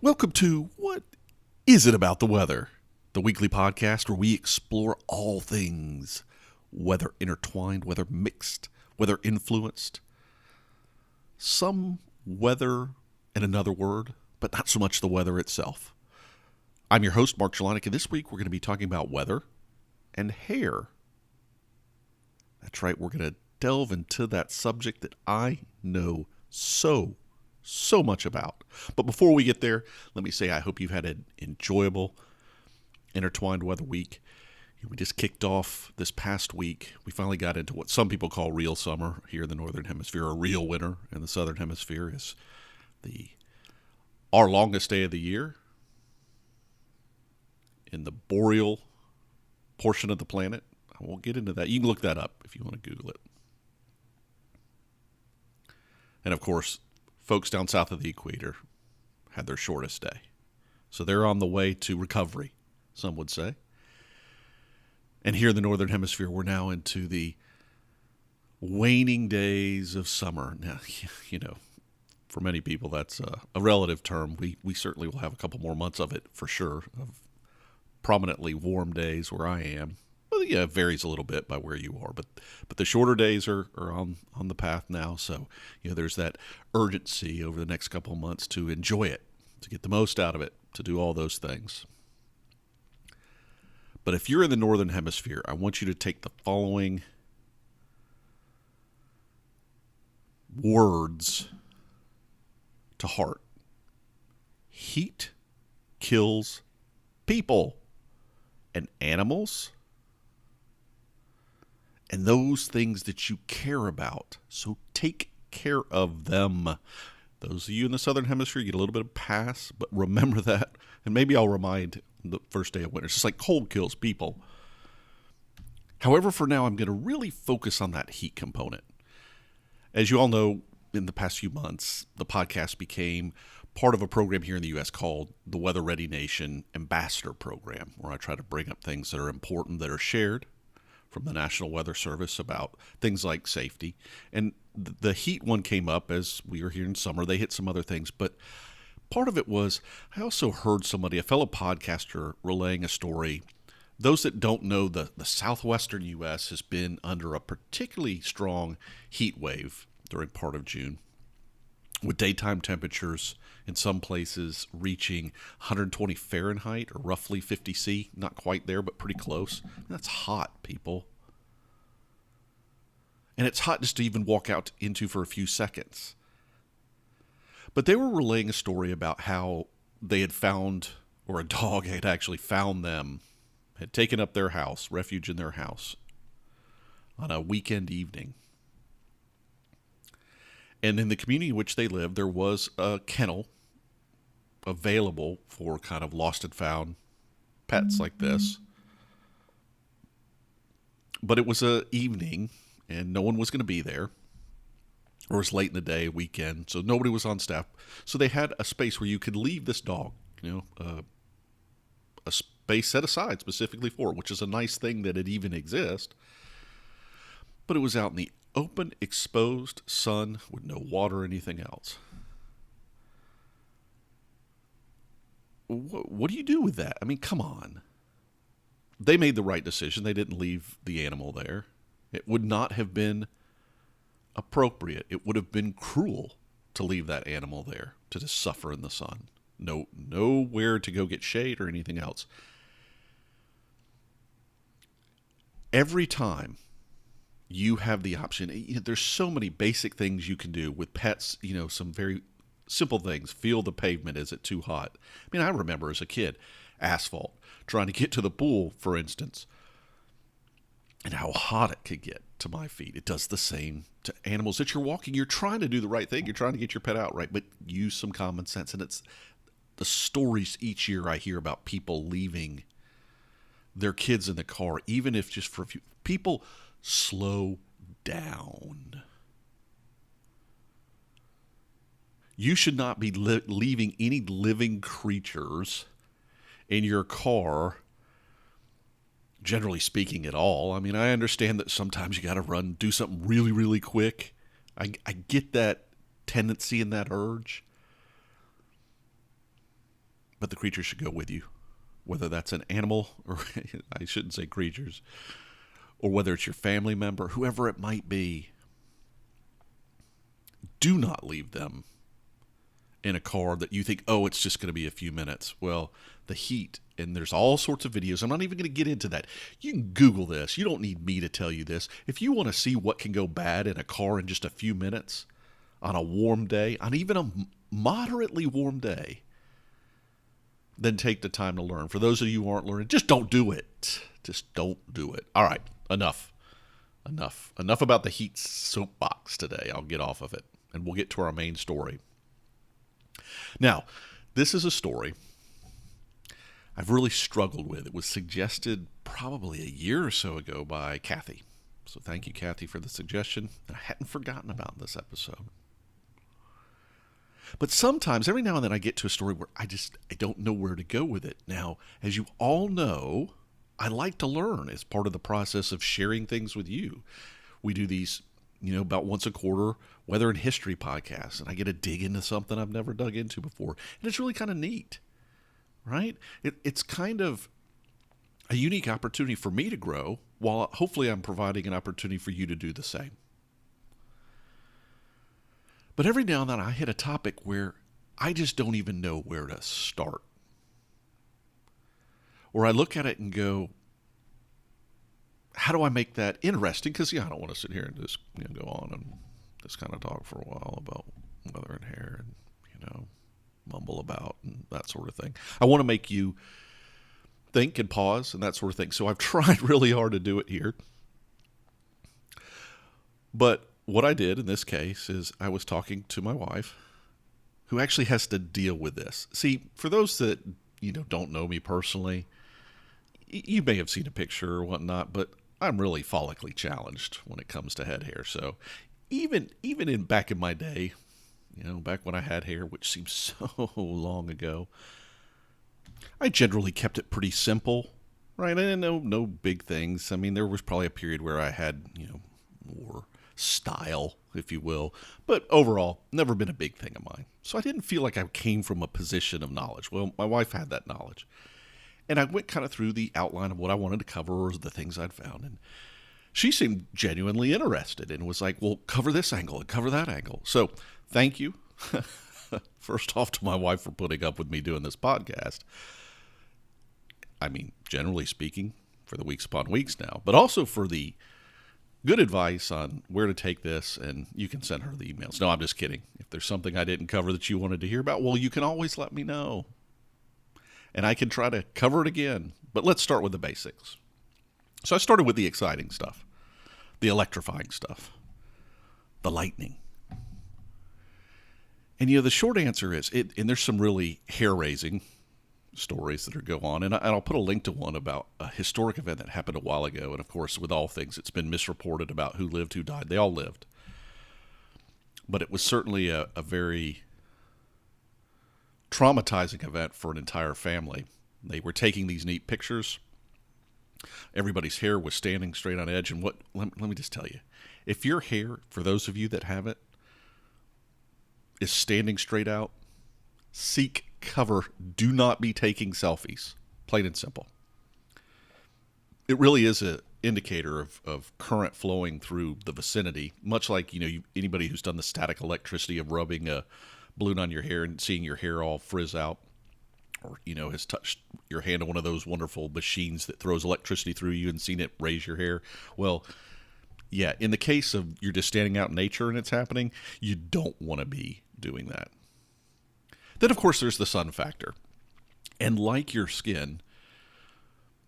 Welcome to What Is It About the Weather? The weekly podcast where we explore all things weather intertwined, weather mixed, weather influenced. Some weather in another word, but not so much the weather itself. I'm your host, Mark Jelonic, and this week we're going to be talking about weather and hair. That's right, we're going to delve into that subject that I know so much about. But before we get there, let me say I hope you've had an enjoyable intertwined weather week. We just kicked off this past week. We finally got into what some people call real summer here in the Northern Hemisphere, or real winter in the Southern Hemisphere is our longest day of the year in the boreal portion of the planet. I won't get into that. You can look that up if you want to Google it. And of course, folks down south of the equator had their shortest day. So they're on the way to recovery, some would say. And here in the Northern Hemisphere, we're now into the waning days of summer. Now, you know, for many people, that's a relative term. We certainly will have a couple more months of it for sure, of prominently warm days where I am. Well, yeah, it varies a little bit by where you are, but the shorter days are on the path now. So, you know, there's that urgency over the next couple of months to enjoy it, to get the most out of it, to do all those things. But if you're in the Northern Hemisphere, I want you to take the following words to heart. Heat kills people and animals and those things that you care about. So take care of them. Those of you in the Southern Hemisphere get a little bit of pass, but remember that. And maybe I'll remind the first day of winter. It's just like cold kills people. However, for now, I'm going to really focus on that heat component. As you all know, in the past few months, the podcast became part of a program here in the U.S. called the Weather Ready Nation Ambassador Program, where I try to bring up things that are important, that are shared from the National Weather Service about things like safety. And the heat one came up as we were here in summer. They hit some other things, but part of it was I also heard somebody, a fellow podcaster, relaying a story. Those that don't know, the southwestern U.S. has been under a particularly strong heat wave during part of June, with daytime temperatures in some places reaching 120 Fahrenheit or roughly 50 C. Not quite there, but pretty close. That's hot, people. And it's hot just to even walk out into for a few seconds. But they were relaying a story about how they had found, or a dog had actually found them, had taken up their house, refuge in their house, on a weekend evening. And in the community in which they lived, there was a kennel available for kind of lost and found pets like this. But it was an evening, and no one was going to be there. Or it was late in the day, weekend, so nobody was on staff. So they had a space where you could leave this dog, a space set aside specifically for it, which is a nice thing that it even exists. But it was out in the open, exposed sun with no water or anything else. What do you do with that? I mean, come on. They made the right decision. They didn't leave the animal there. It would not have been appropriate. It would have been cruel to leave that animal there to just suffer in the sun. Nowhere to go get shade or anything else. Every time you have the option, there's so many basic things you can do with pets, some very simple things. Feel the pavement. Is it too hot? I mean, I remember as a kid, asphalt, trying to get to the pool, for instance, and how hot it could get to my feet. It does the same to animals that you're walking. You're trying to do the right thing. You're trying to get your pet out right, but use some common sense. And it's the stories each year I hear about people leaving their kids in the car, even if just for a few. People, slow down. You should not be leaving any living creatures in your car, generally speaking, at all. I mean, I understand that sometimes you got to run, do something really, really quick. I get that tendency and that urge. but the creature should go with you. Whether that's an animal, or I shouldn't say creatures, or whether it's your family member, whoever it might be, do not leave them in a car that you think, oh, it's just going to be a few minutes. Well, the heat, and there's all sorts of videos. I'm not even going to get into that. You can Google this. You don't need me to tell you this. If you want to see what can go bad in a car in just a few minutes, on a warm day, on even a moderately warm day, then take the time to learn. For those of you who aren't learning, just don't do it. Just don't do it. All right, enough about the heat soapbox today. I'll get off of it, and we'll get to our main story. Now, this is a story I've really struggled with. It was suggested probably a year or so ago by Kathy. So thank you, Kathy, for the suggestion. I hadn't forgotten about this episode. But sometimes, every now and then, I get to a story where I don't know where to go with it. Now, as you all know, I like to learn as part of the process of sharing things with you. We do these, about once a quarter weather and history podcasts, and I get to dig into something I've never dug into before. And it's really kind of neat, right? It's kind of a unique opportunity for me to grow, while hopefully I'm providing an opportunity for you to do the same. But every now and then I hit a topic where I just don't even know where to start. Or I look at it and go, how do I make that interesting? Because, I don't want to sit here and just go on and just kind of talk for a while about weather and hair and, mumble about and that sort of thing. I want to make you think and pause and that sort of thing. So I've tried really hard to do it here. But what I did in this case is I was talking to my wife, who actually has to deal with this. See, for those that, don't know me personally, you may have seen a picture or whatnot, but I'm really follically challenged when it comes to head hair. So even back in my day, back when I had hair, which seems so long ago, I generally kept it pretty simple, right? I didn't know no big things. I mean, there was probably a period where I had, more style, if you will, but overall, never been a big thing of mine. So I didn't feel like I came from a position of knowledge. Well, my wife had that knowledge. And I went kind of through the outline of what I wanted to cover, or the things I'd found. And she seemed genuinely interested and was like, well, cover this angle and cover that angle. So thank you, first off, to my wife for putting up with me doing this podcast. I mean, generally speaking, for the weeks upon weeks now, but also for the good advice on where to take this, and you can send her the emails. No, I'm just kidding. If there's something I didn't cover that you wanted to hear about, well, you can always let me know. And I can try to cover it again. But let's start with the basics. So I started with the exciting stuff, the electrifying stuff, the lightning. And, the short answer is, and there's some really hair-raising stories that go on, and I'll put a link to one about a historic event that happened a while ago. And of course, with all things, it's been misreported about who lived, who died. They all lived, but it was certainly a very traumatizing event for an entire family. They were taking these neat pictures. Everybody's hair was standing straight on edge. And let me just tell you, if your hair, for those of you that have it, is standing straight out, seek cover. Do not be taking selfies. Plain and simple. It really is an indicator of current flowing through the vicinity, much like anybody who's done the static electricity of rubbing a balloon on your hair and seeing your hair all frizz out, or has touched your hand on one of those wonderful machines that throws electricity through you and seen it raise your hair. Well, yeah, in the case of you're just standing out in nature and it's happening, you don't want to be doing that. Then, of course, there's the sun factor. And like your skin,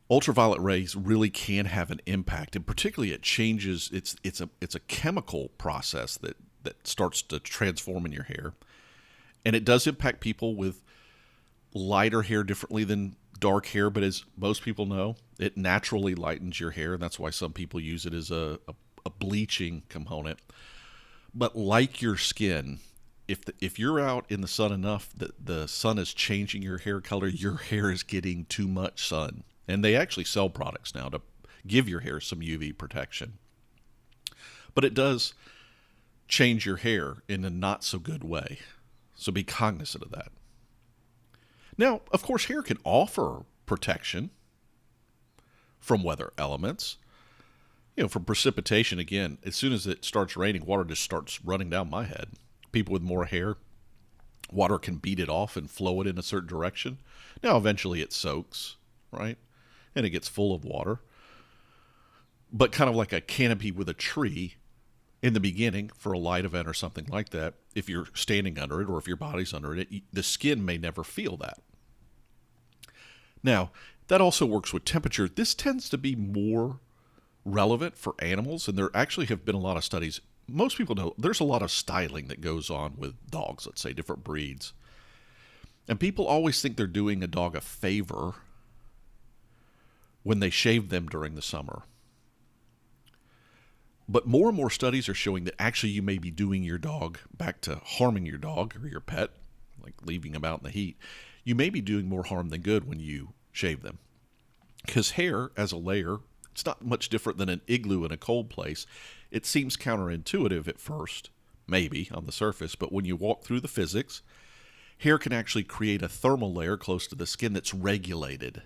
ultraviolet rays really can have an impact. And particularly it changes, it's a chemical process that starts to transform in your hair. And it does impact people with lighter hair differently than dark hair. But as most people know, it naturally lightens your hair. And that's why some people use it as a bleaching component. But like your skin, if you're out in the sun enough that the sun is changing your hair color, your hair is getting too much sun. And they actually sell products now to give your hair some UV protection. But it does change your hair in a not so good way. So be cognizant of that. Now, of course, hair can offer protection from weather elements. From precipitation, again, as soon as it starts raining, water just starts running down my head. People with more hair, water can beat it off and flow it in a certain direction. Now, eventually it soaks, right? And it gets full of water. But kind of like a canopy with a tree in the beginning for a light event or something like that, if you're standing under it or if your body's under it, the skin may never feel that. Now, that also works with temperature. This tends to be more relevant for animals, and there actually have been a lot of studies. Most people know there's a lot of styling that goes on with dogs, let's say, different breeds. And people always think they're doing a dog a favor when they shave them during the summer. But more and more studies are showing that actually you may be doing your dog back to harming your dog or your pet, like leaving them out in the heat. You may be doing more harm than good when you shave them. Because hair, as a layer, it's not much different than an igloo in a cold place. It seems counterintuitive at first, maybe, on the surface, but when you walk through the physics, hair can actually create a thermal layer close to the skin that's regulated,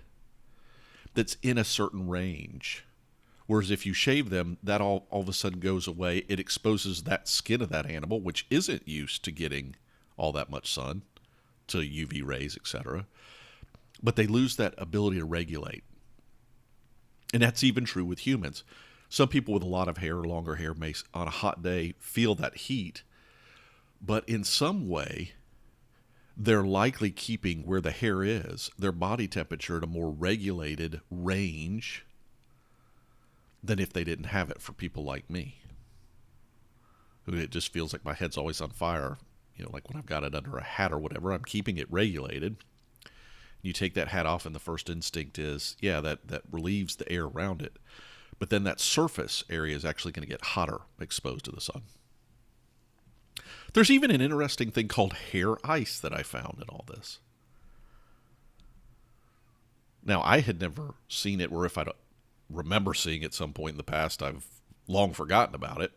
that's in a certain range. Whereas if you shave them, that all of a sudden goes away. It exposes that skin of that animal, which isn't used to getting all that much sun, to UV rays, etc. But they lose that ability to regulate. And that's even true with humans. Some people with a lot of hair or longer hair may, on a hot day, feel that heat. But in some way, they're likely keeping where the hair is, their body temperature, at a more regulated range than if they didn't have it, for people like me. Who it just feels like my head's always on fire. Like when I've got it under a hat or whatever, I'm keeping it regulated. You take that hat off and the first instinct is, that relieves the air around it. But then that surface area is actually going to get hotter exposed to the sun. There's even an interesting thing called hair ice that I found in all this. Now, I had never seen it, or if I don't remember seeing it at some point in the past, I've long forgotten about it.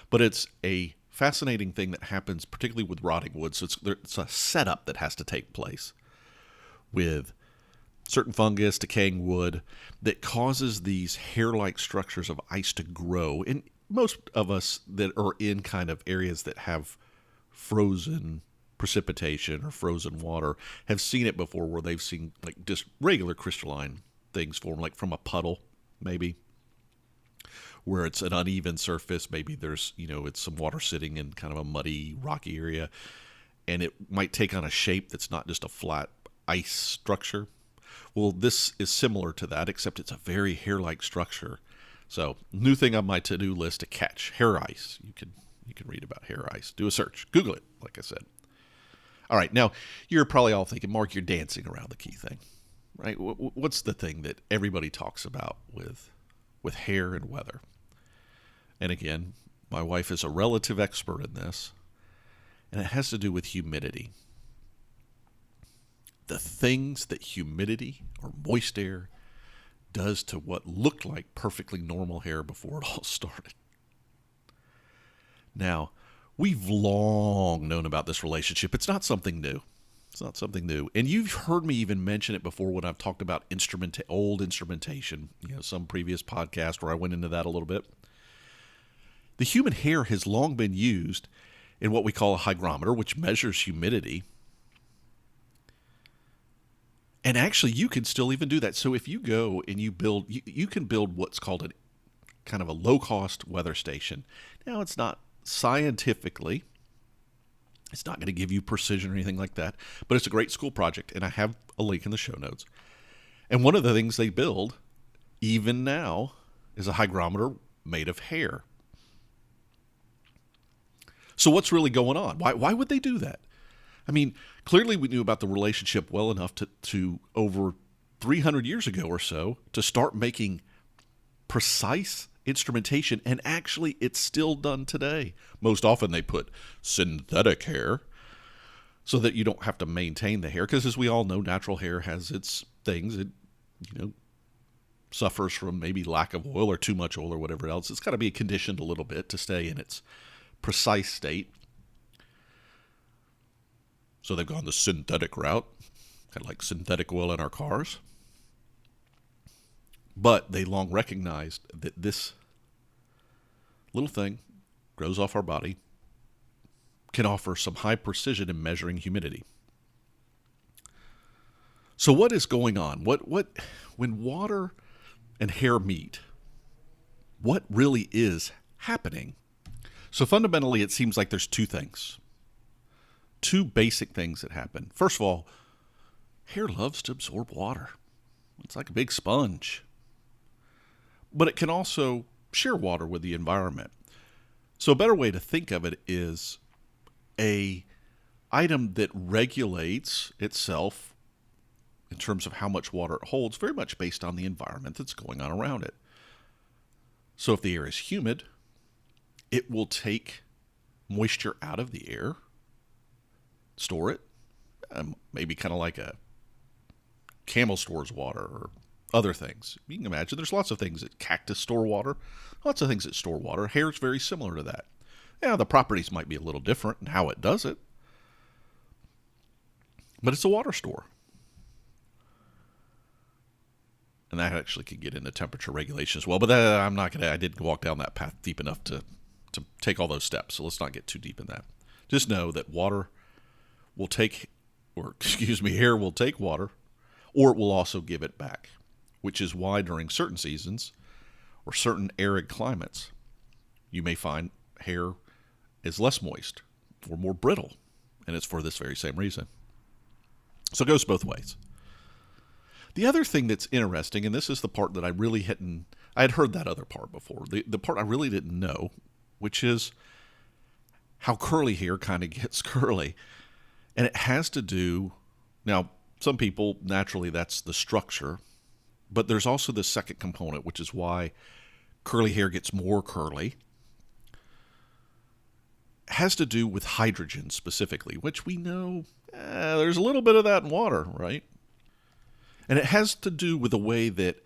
But it's a fascinating thing that happens particularly with rotting wood. So it's a setup that has to take place with certain fungus, decaying wood, that causes these hair-like structures of ice to grow. And most of us that are in kind of areas that have frozen precipitation or frozen water have seen it before, where they've seen like just regular crystalline things form, like from a puddle, maybe, where it's an uneven surface. Maybe there's, it's some water sitting in kind of a muddy, rocky area, and it might take on a shape that's not just a flat ice structure. Well, this is similar to that, except it's a very hair-like structure. So, new thing on my to-do list to catch: hair ice. You can read about hair ice. Do a search. Google it, like I said. All right, now, you're probably all thinking, Mark, you're dancing around the key thing, right? What's the thing that everybody talks about with hair and weather? And again, my wife is a relative expert in this, and it has to do with humidity. The things that humidity or moist air does to what looked like perfectly normal hair before it all started. Now, we've long known about this relationship. It's not something new. It's not something new. And you've heard me even mention it before when I've talked about old instrumentation, some previous podcast where I went into that a little bit. The human hair has long been used in what we call a hygrometer, which measures humidity. And actually, you can still even do that. So if you go and you can build what's called a kind of a low-cost weather station. Now, it's not scientifically, it's not going to give you precision or anything like that, but it's a great school project, and I have a link in the show notes. And one of the things they build, even now, is a hygrometer made of hair. So what's really going on? Why would they do that? I mean, clearly we knew about the relationship well enough to over 300 years ago or so to start making precise instrumentation, and actually it's still done today. Most often they put synthetic hair so that you don't have to maintain the hair, because as we all know, natural hair has its things. It, suffers from maybe lack of oil or too much oil or whatever else. It's got to be conditioned a little bit to stay in its precise state. So they've gone the synthetic route. kind of like synthetic oil in our cars. But they long recognized that this little thing grows off our body, can offer some high precision in measuring humidity. So what is going on? When water and hair meet, what really is happening? So fundamentally, it seems like there's two basic things that happen. First of all, hair loves to absorb water. It's like a big sponge. But it can also share water with the environment. So a better way to think of it is a item that regulates itself in terms of how much water it holds, very much based on the environment that's going on around it. So if the air is humid, it will take moisture out of the air, store it, maybe kind of like a camel stores water or other things. You can imagine there's lots of things that cactus store water, lots of things that store water. Hair is very similar to that. Yeah, the properties might be a little different in how it does it, but it's a water store. And that actually could get into temperature regulation as well. But I didn't walk down that path deep enough to take all those steps. So let's not get too deep in that. Just know that hair will take water, or it will also give it back, which is why during certain seasons or certain arid climates, you may find hair is less moist or more brittle. And it's for this very same reason. So it goes both ways. The other thing that's interesting, and this is the part that I had heard that other part before, the part I really didn't know, which is how curly hair kind of gets curly. And it has to do, now, some people, naturally, that's the structure, but there's also the second component, which is why curly hair gets more curly. It has to do with hydrogen specifically, which we know there's a little bit of that in water, right? And it has to do with the way that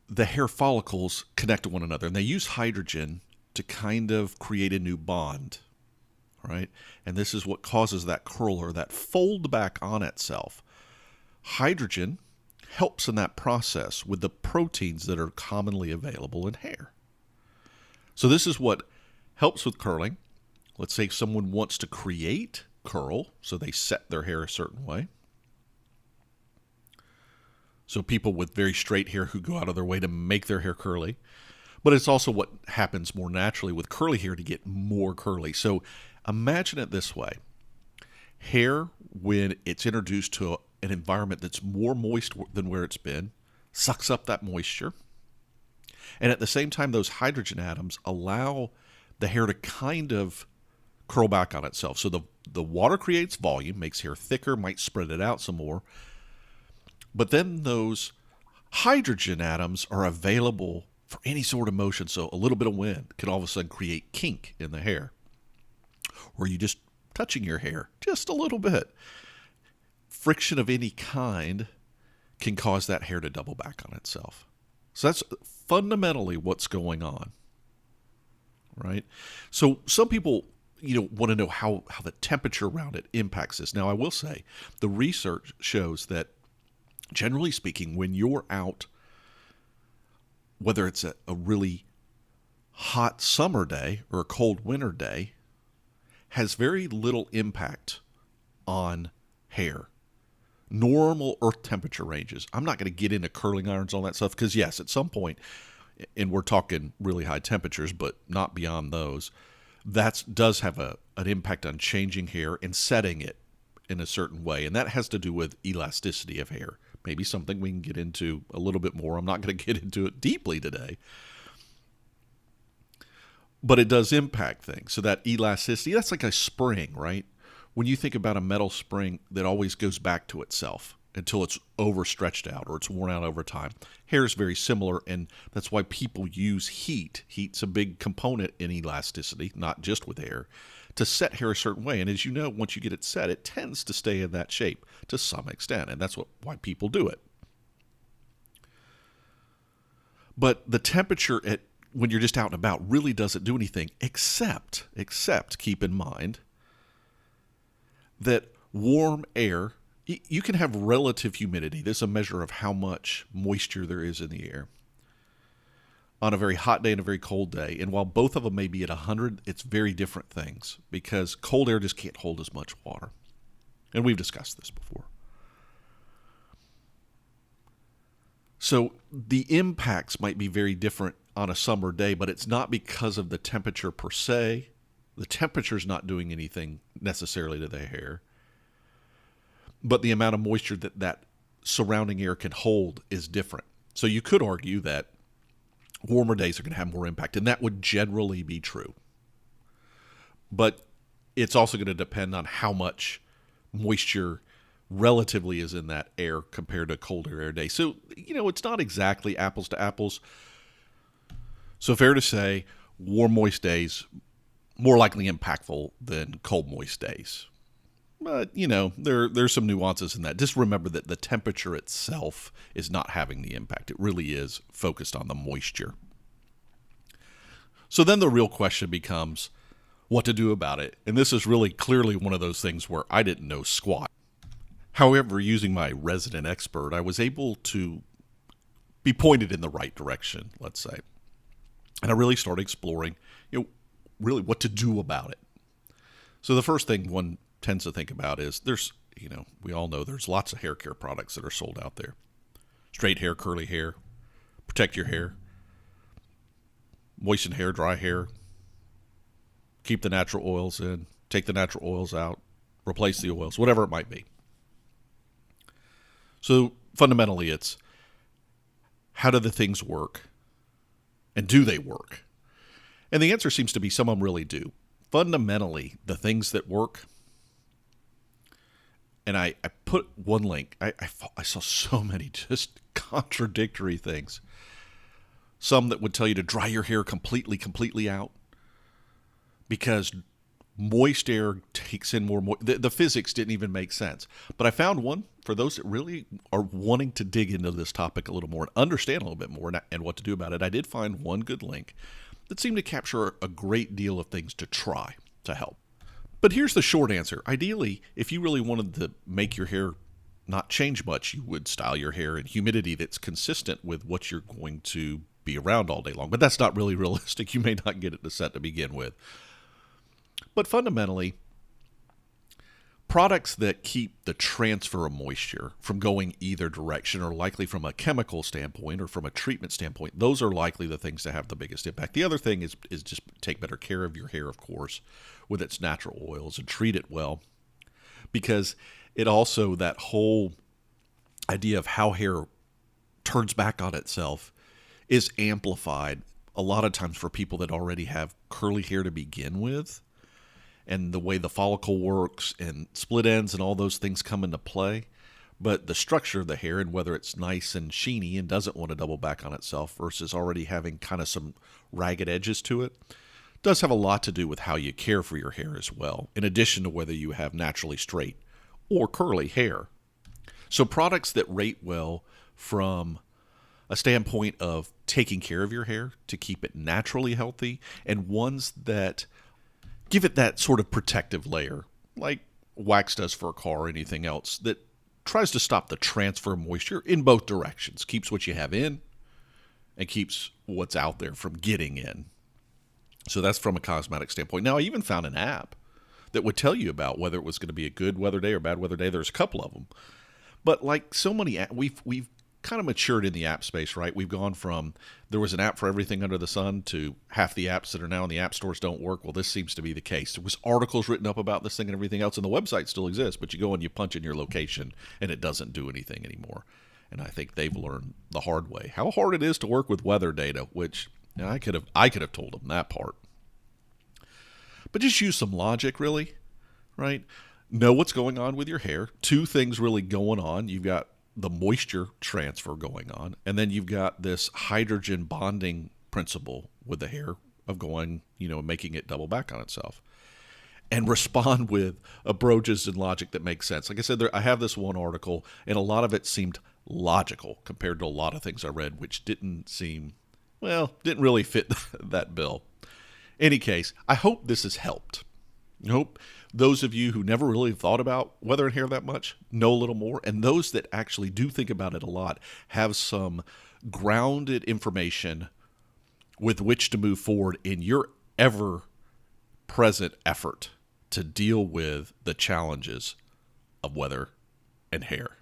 the hair follicles connect to one another. And they use hydrogen to kind of create a new bond, right? And this is what causes that curl or that fold back on itself. Hydrogen helps in that process with the proteins that are commonly available in hair. So this is what helps with curling. Let's say someone wants to create curl, so they set their hair a certain way. So people with very straight hair who go out of their way to make their hair curly. But it's also what happens more naturally with curly hair to get more curly. So imagine it this way. Hair, when it's introduced to an environment that's more moist than where it's been, sucks up that moisture. And at the same time, those hydrogen atoms allow the hair to kind of curl back on itself. So the water creates volume, makes hair thicker, might spread it out some more. But then those hydrogen atoms are available for any sort of motion. So a little bit of wind can all of a sudden create kink in the hair. Or you just touching your hair just a little bit. Friction of any kind can cause that hair to double back on itself. So that's fundamentally what's going on, right? So some people, want to know how the temperature around it impacts this. Now, I will say the research shows that generally speaking, when you're out, whether it's a really hot summer day or a cold winter day, has very little impact on hair. Normal earth temperature ranges. I'm not going to get into curling irons, all that stuff, because yes, at some point, and we're talking really high temperatures, but not beyond those, that does have an impact on changing hair and setting it in a certain way. And that has to do with elasticity of hair. Maybe something we can get into a little bit more. I'm not going to get into it deeply today. But it does impact things. So that elasticity, that's like a spring, right? When you think about a metal spring that always goes back to itself until it's overstretched out or it's worn out over time. Hair is very similar, and that's why people use heat. Heat's a big component in elasticity, not just with hair, to set hair a certain way. And as you know, once you get it set, it tends to stay in that shape to some extent, and that's why people do it. But the temperature when you're just out and about really doesn't do anything except keep in mind that warm air You can have relative humidity. This is a measure of how much moisture there is in the air on a very hot day and a very cold day. And while both of them may be at 100, it's very different things because cold air just can't hold as much water. And we've discussed this before. So the impacts might be very different on a summer day, but it's not because of the temperature per se. The temperature's not doing anything necessarily to the hair, but the amount of moisture that surrounding air can hold is different. So you could argue that warmer days are going to have more impact, and that would generally be true. But it's also going to depend on how much moisture relatively is in that air compared to a colder air day. So, it's not exactly apples to apples. So fair to say, warm, moist days more likely impactful than cold, moist days. But, there's some nuances in that. Just remember that the temperature itself is not having the impact. It really is focused on the moisture. So then the real question becomes what to do about it. And this is really clearly one of those things where I didn't know squat. However, using my resident expert, I was able to be pointed in the right direction, let's say. And I really started exploring, really what to do about it. So the first thing one tends to think about is we all know there's lots of hair care products that are sold out there. Straight hair, curly hair, protect your hair, moisten hair, dry hair, keep the natural oils in, take the natural oils out, replace the oils, whatever it might be. So fundamentally it's how do the things work and do they work? And the answer seems to be some of them really do. Fundamentally, the things that work, and I put one link. I saw so many just contradictory things. Some that would tell you to dry your hair completely out because moist air takes in more moisture. The physics didn't even make sense. But I found one for those that really are wanting to dig into this topic a little more and understand a little bit more and what to do about it. I did find one good link that seemed to capture a great deal of things to try to help. But here's the short answer. Ideally, if you really wanted to make your hair not change much, you would style your hair in humidity that's consistent with what you're going to be around all day long. But that's not really realistic. You may not get it to set to begin with. But fundamentally, products that keep the transfer of moisture from going either direction are likely from a chemical standpoint or from a treatment standpoint. Those are likely the things that have the biggest impact. The other thing is just take better care of your hair, of course, with its natural oils and treat it well. Because it also, that whole idea of how hair turns back on itself is amplified a lot of times for people that already have curly hair to begin with. And the way the follicle works and split ends and all those things come into play. But the structure of the hair and whether it's nice and sheeny and doesn't want to double back on itself versus already having kind of some ragged edges to it does have a lot to do with how you care for your hair as well, in addition to whether you have naturally straight or curly hair. So products that rate well from a standpoint of taking care of your hair to keep it naturally healthy, and ones that give it that sort of protective layer, like wax does for a car or anything else, that tries to stop the transfer of moisture in both directions, keeps what you have in and keeps what's out there from getting in. So that's from a cosmetic standpoint. Now, I even found an app that would tell you about whether it was going to be a good weather day or bad weather day. There's a couple of them. But like so many, we've kind of matured in the app space, right? We've gone from there was an app for everything under the sun to half the apps that are now in the app stores don't work. Well, this seems to be the case. There was articles written up about this thing and everything else, and the website still exists, but you go and you punch in your location and it doesn't do anything anymore. And I think they've learned the hard way how hard it is to work with weather data, which I could have told them that part. But just use some logic, really, right? Know what's going on with your hair. Two things really going on. You've got the moisture transfer going on, and then you've got this hydrogen bonding principle with the hair of going, making it double back on itself. And respond with approaches and logic that makes sense. Like I said, I have this one article, and a lot of it seemed logical compared to a lot of things I read, which didn't really fit that bill. Any case, I hope this has helped. I hope Those of you who never really thought about weather and hair that much know a little more. And those that actually do think about it a lot have some grounded information with which to move forward in your ever present effort to deal with the challenges of weather and hair.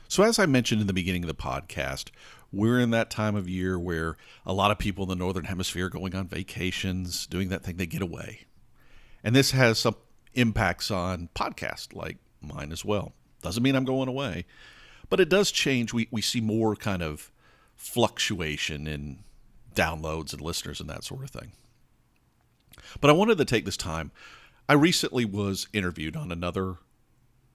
So as I mentioned in the beginning of the podcast, we're in that time of year where a lot of people in the Northern Hemisphere are going on vacations, doing that thing, they get away. And this has some impacts on podcasts like mine as well. Doesn't mean I'm going away, but it does change. We see more kind of fluctuation in downloads and listeners and that sort of thing. But I wanted to take this time. I recently was interviewed on another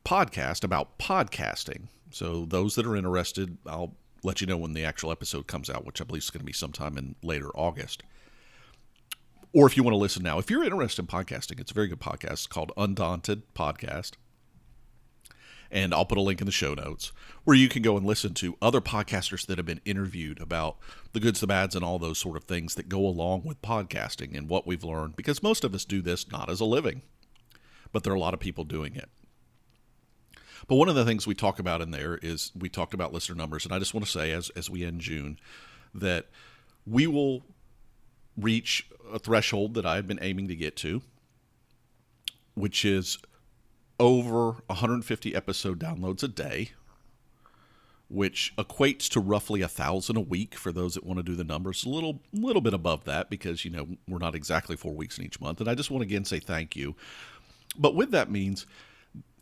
podcast about podcasting. So those that are interested, I'll let you know when the actual episode comes out, which I believe is going to be sometime in later August. Or if you want to listen now, if you're interested in podcasting, it's a very good podcast. It's called Undaunted Podcast. And I'll put a link in the show notes where you can go and listen to other podcasters that have been interviewed about the goods, the bads, and all those sort of things that go along with podcasting and what we've learned. Because most of us do this not as a living, but there are a lot of people doing it. But one of the things we talk about in there is we talked about listener numbers. And I just want to say, as we end June, that we will reach a threshold that I've been aiming to get to, which is over 150 episode downloads a day, which equates to roughly 1,000 a week for those that want to do the numbers. A little bit above that because, we're not exactly 4 weeks in each month. And I just want to again say thank you. But with that means,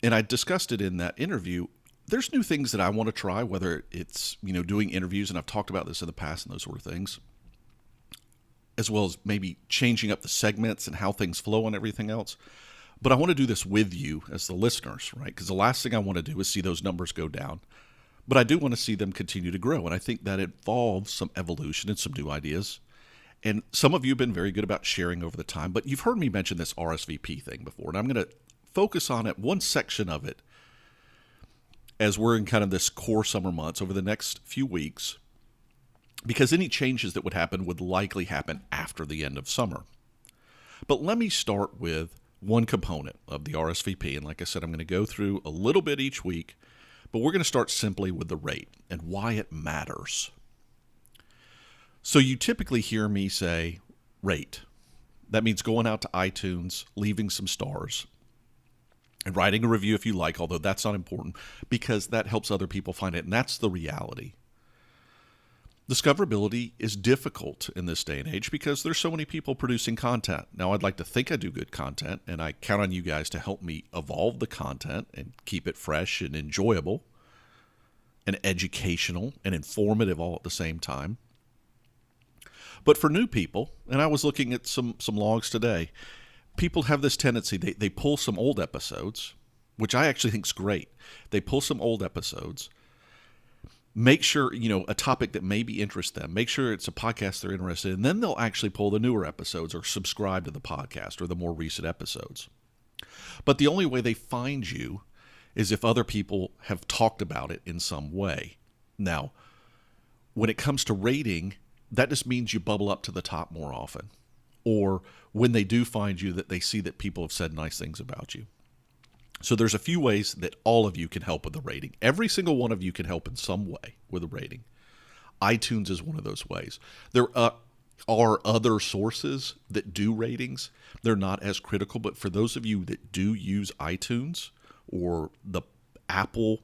and I discussed it in that interview, there's new things that I want to try, whether it's, doing interviews, and I've talked about this in the past and those sort of things, as well as maybe changing up the segments and how things flow and everything else. But I want to do this with you as the listeners, right? Because the last thing I want to do is see those numbers go down. But I do want to see them continue to grow. And I think that involves some evolution and some new ideas. And some of you have been very good about sharing over the time. But you've heard me mention this RSVP thing before. And I'm going to focus on it, one section of it, as we're in kind of this core summer months over the next few weeks. Because any changes that would happen would likely happen after the end of summer. But let me start with one component of the RSVP. And like I said, I'm going to go through a little bit each week, but we're going to start simply with the rate and why it matters. So you typically hear me say rate. That means going out to iTunes, leaving some stars, and writing a review if you like, although that's not important because that helps other people find it. And that's the reality. Discoverability is difficult in this day and age because there's so many people producing content. Now, I'd like to think I do good content, and I count on you guys to help me evolve the content and keep it fresh and enjoyable and educational and informative all at the same time. But for new people, and I was looking at some logs today, people have this tendency, they pull some old episodes, which I actually think is great. They pull some old episodes, make sure, a topic that maybe interests them, make sure it's a podcast they're interested in, and then they'll actually pull the newer episodes or subscribe to the podcast or the more recent episodes. But the only way they find you is if other people have talked about it in some way. Now, when it comes to rating, that just means you bubble up to the top more often. Or when they do find you, that they see that people have said nice things about you. So there's a few ways that all of you can help with the rating. Every single one of you can help in some way with a rating. iTunes is one of those ways. There are other sources that do ratings. They're not as critical, but for those of you that do use iTunes or the Apple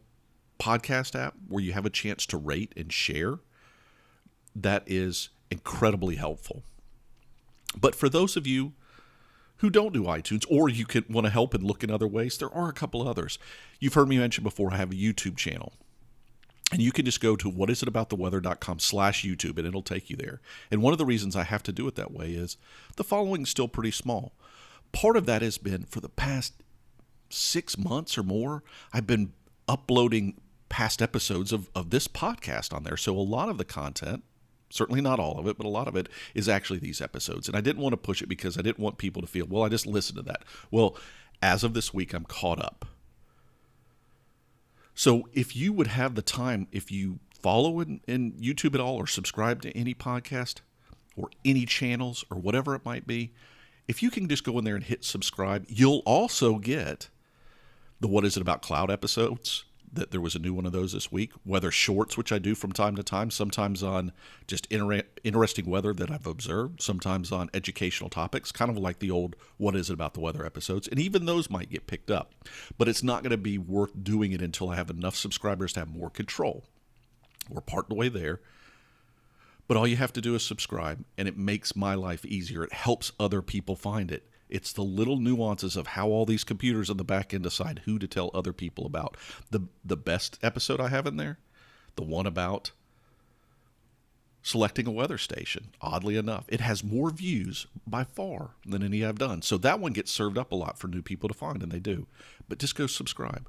podcast app where you have a chance to rate and share, that is incredibly helpful. But for those of you who don't do iTunes, or you could want to help and look in other ways, there are a couple others. You've heard me mention before, I have a YouTube channel. And you can just go to whatisitabouttheweather.com/YouTube, and it'll take you there. And one of the reasons I have to do it that way is the following is still pretty small. Part of that has been for the past 6 months or more, I've been uploading past episodes of this podcast on there. So a lot of the content, certainly not all of it, but a lot of it is actually these episodes. And I didn't want to push it because I didn't want people to feel, well, I just listened to that. Well, as of this week, I'm caught up. So if you would have the time, if you follow in YouTube at all or subscribe to any podcast or any channels or whatever it might be, If you can just go in there and hit subscribe, you'll also get the What Is It About Cloud episodes. That there was a new one of those this week. Weather shorts, which I do from time to time, sometimes on just interesting weather that I've observed, sometimes on educational topics, kind of like the old What Is It About the Weather episodes. And even those might get picked up. But it's not going to be worth doing it until I have enough subscribers to have more control. We're part of the way there. But all you have to do is subscribe, and it makes my life easier. It helps other people find it. It's the little nuances of how all these computers on the back end decide who to tell other people about. The best episode I have in there, the one about selecting a weather station, oddly enough, it has more views by far than any I've done. So that one gets served up a lot for new people to find, and they do. But just go subscribe.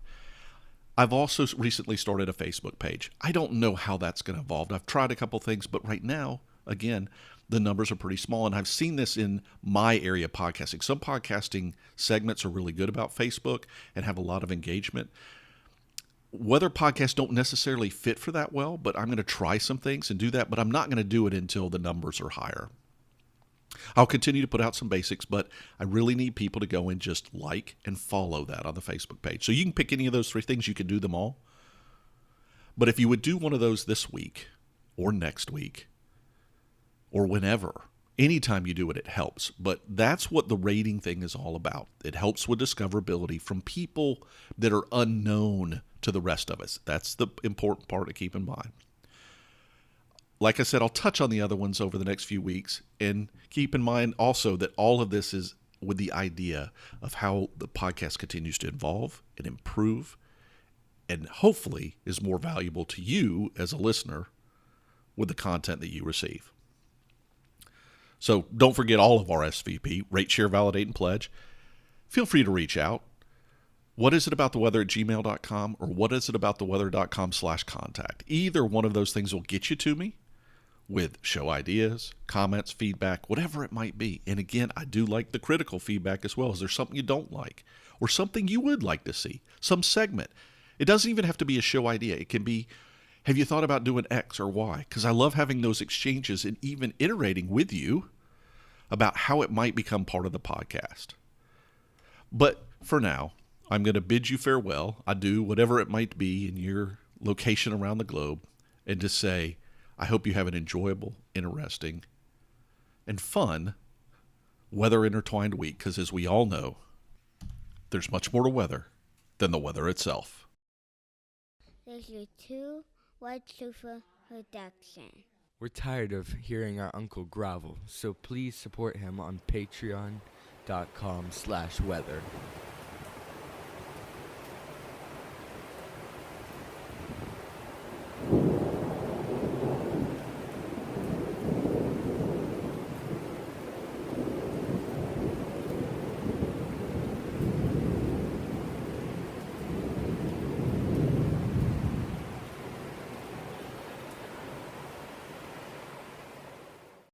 I've also recently started a Facebook page. I don't know how that's going to evolve. I've tried a couple things, but right now, again, the numbers are pretty small. And I've seen this in my area of podcasting. Some podcasting segments are really good about Facebook and have a lot of engagement. Weather podcasts don't necessarily fit for that well, but I'm going to try some things and do that. But I'm not going to do it until the numbers are higher. I'll continue to put out some basics, but I really need people to go and just like and follow that on the Facebook page. So you can pick any of those three things. You can do them all. But if you would do one of those this week or next week, or whenever, anytime you do it, it helps. But that's what the rating thing is all about. It helps with discoverability from people that are unknown to the rest of us. That's the important part to keep in mind. Like I said, I'll touch on the other ones over the next few weeks. And keep in mind also that all of this is with the idea of how the podcast continues to evolve and improve and hopefully is more valuable to you as a listener with the content that you receive. So don't forget all of our SVP, rate, share, validate, and pledge. Feel free to reach out. What is it about the weather at gmail.com or what is it about the weather.com/contact. Either one of those things will get you to me with show ideas, comments, feedback, whatever it might be. And again, I do like the critical feedback as well. Is there something you don't like or something you would like to see? Some segment. It doesn't even have to be a show idea. It can be, have you thought about doing X or Y? Because I love having those exchanges and even iterating with you about how it might become part of the podcast. But for now, I'm going to bid you farewell. I do whatever it might be in your location around the globe and just say, I hope you have an enjoyable, interesting, and fun weather intertwined week. Because as we all know, there's much more to weather than the weather itself. There's your two White Sofa production. We're tired of hearing our uncle grovel, so please support him on patreon.com/weather.